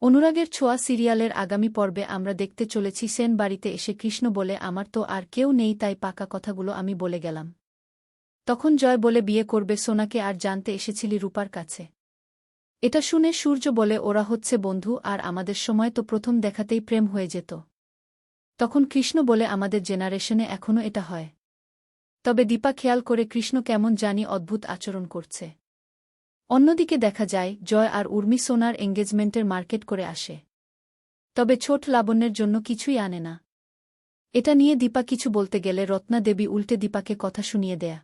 অনুরাগের ছোঁয়া সিরিয়ালের আগামী পর্বে আমরা দেখতে চলেছি সেন বাড়িতে এসে কৃষ্ণ বলে আমার তো আর কেউ নেই তাই পাকা কথাগুলো আমি বলে গেলাম। তখন জয় বলে বিয়ে করবে সোনাকে আর জানতে এসেছিলি রূপার কাছে। এটা শুনে সূর্য বলে ওরা হচ্ছে বন্ধু আর আমাদের সময় তো প্রথম দেখাতেই প্রেম হয়ে যেত। তখন কৃষ্ণ বলে আমাদের জেনারেশনে এখনও এটা হয়। তবে দীপা খেয়াল করে কৃষ্ণ কেমন জানি অদ্ভুত আচরণ করছে। অন্যদিকে দেখা যায় জয় আর উর্মি সোনার এঙ্গেজমেন্টের মার্কেট করে আসে। তবে ছোট লাবণ্যের জন্য কিছুই আনে না। এটা নিয়ে দীপা কিছু বলতে গেলে রত্না দেবী উল্টে দীপাকে কথা শুনিয়ে দেয়া।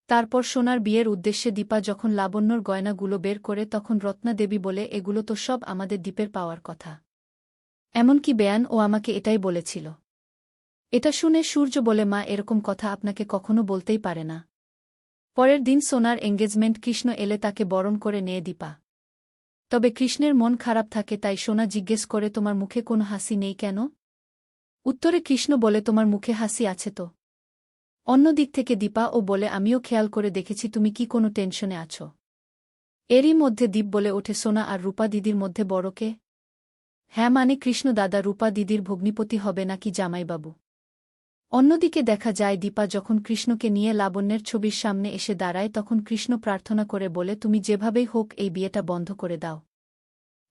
তারপর সোনার বিয়ের উদ্দেশ্যে দীপা যখন লাবণ্যর গয়নাগুলো বের করে তখন রত্না দেবী বলে এগুলো তো সব আমাদের দীপের পাওয়ার কথা। এমনকি বেয়ান ও আমাকে এটাই বলেছিল। এটা শুনে সূর্য বলে মা এরকম কথা আপনাকে কখনো বলতেই পারে না। পরের দিন সোনার এঙ্গেজমেন্ট কৃষ্ণ এলে তাকে বরণ করে নেয় দীপা। তবে কৃষ্ণের মন খারাপ থাকে তাই সোনা জিজ্ঞেস করে তোমার মুখে কোনো হাসি নেই কেন? উত্তরে কৃষ্ণ বলে তোমার মুখে হাসি আছে তো। অন্য দিক থেকে দীপা ও বলে আমিও খেয়াল করে দেখেছি তুমি কি কোনো টেনশনে আছো। এরই মধ্যে দীপ বলে ওঠে সোনা আর রূপা দিদির মধ্যে বড় কে? হ্যাঁ মানে কৃষ্ণ দাদা রূপা দিদির ভগ্নিপতি হবে নাকি জামাইবাবু। অন্যদিকে দেখা যায় দীপা যখন কৃষ্ণকে নিয়ে লাবণ্যের ছবির সামনে এসে দাঁড়ায় তখন কৃষ্ণ প্রার্থনা করে বলে তুমি যেভাবেই হোক এই বিয়েটা বন্ধ করে দাও।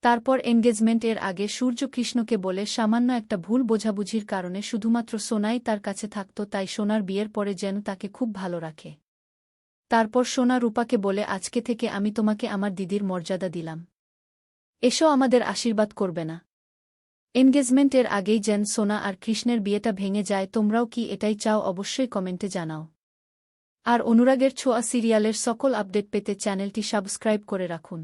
তারপর এনগেজমেন্ট এর আগে সূর্য কৃষ্ণকে বলে সামান্য একটা ভুল বোঝাবুঝির কারণে শুধুমাত্র সোনাই তার কাছে থাকত তাই সোনার বিয়ের পরে যেন তাকে খুব ভালো রাখে। তারপর সোনা রূপাকে বলে আজকে থেকে আমি তোমাকে আমার দিদির মর্যাদা দিলাম। এসো আমাদের আশীর্বাদ করবে না। এনগেজমেন্ট এর আগেই যেন সোনা আর কৃষ্ণের বিয়েটা ভেঙে যায় তোমরাও কি এটাই চাও অবশ্যই কমেন্টে জানাও। আর অনুরাগের ছোঁয়া সিরিয়ালের সকল আপডেট পেতে চ্যানেলটি সাবস্ক্রাইব করে রাখুন।